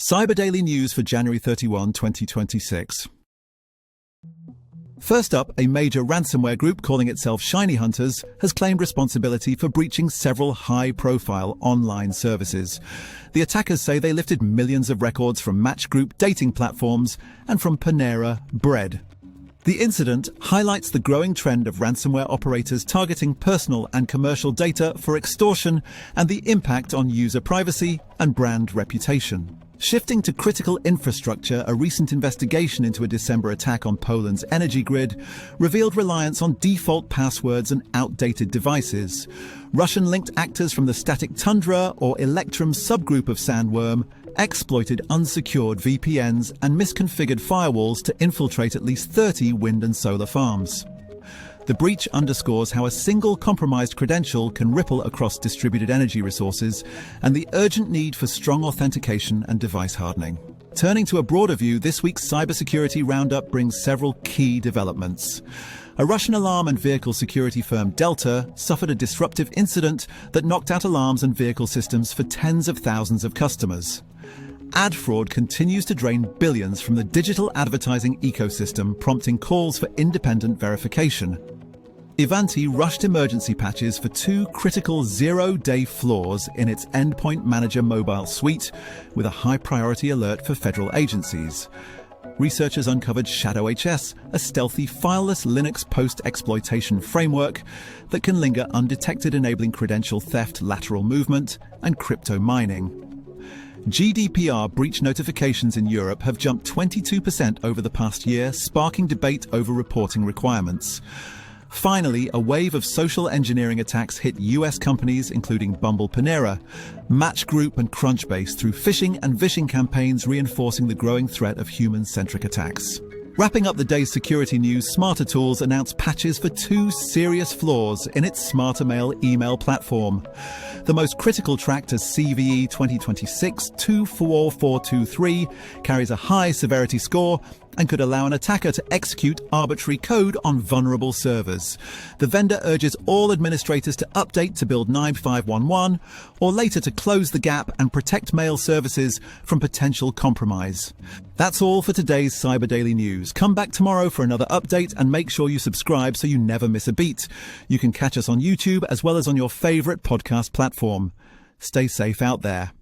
Cyber Daily News for January 31, 2026. First up, a major ransomware group calling itself Shiny Hunters has claimed responsibility for breaching several high-profile online services. The attackers say they lifted millions of records from Match Group dating platforms and from Panera Bread. The incident highlights the growing trend of ransomware operators targeting personal and commercial data for extortion and the impact on user privacy and brand reputation. Shifting to critical infrastructure, a recent investigation into a December attack on Poland's energy grid revealed reliance on default passwords and outdated devices. Russian-linked actors from the Static Tundra or Electrum subgroup of Sandworm exploited unsecured VPNs and misconfigured firewalls to infiltrate at least 30 wind and solar farms. The breach underscores how a single compromised credential can ripple across distributed energy resources and the urgent need for strong authentication and device hardening. Turning to a broader view, this week's cybersecurity roundup brings several key developments. A Russian alarm and vehicle security firm Delta suffered a disruptive incident that knocked out alarms and vehicle systems for tens of thousands of customers. Ad fraud continues to drain billions from the digital advertising ecosystem, prompting calls for independent verification. Ivanti rushed emergency patches for two critical zero-day flaws in its Endpoint Manager mobile suite, with a high-priority alert for federal agencies. Researchers uncovered ShadowHS, a stealthy fileless Linux post-exploitation framework that can linger undetected, enabling credential theft, lateral movement, and crypto mining. GDPR breach notifications in Europe have jumped 22% over the past year, sparking debate over reporting requirements. Finally, a wave of social engineering attacks hit US companies including Bumble, Panera, Match Group and Crunchbase through phishing and vishing campaigns, reinforcing the growing threat of human-centric attacks. Wrapping up the day's security news, SmarterTools announced patches for two serious flaws in its SmarterMail email platform. The most critical, tracked as CVE 2026-24423, carries a high severity score and could allow an attacker to execute arbitrary code on vulnerable servers. The vendor urges all administrators to update to build 9511 or later to close the gap and protect mail services from potential compromise. That's all for today's Cyber Daily News. Come back tomorrow for another update and make sure you subscribe so you never miss a beat. You can catch us on YouTube as well as on your favorite podcast platform. Stay safe out there.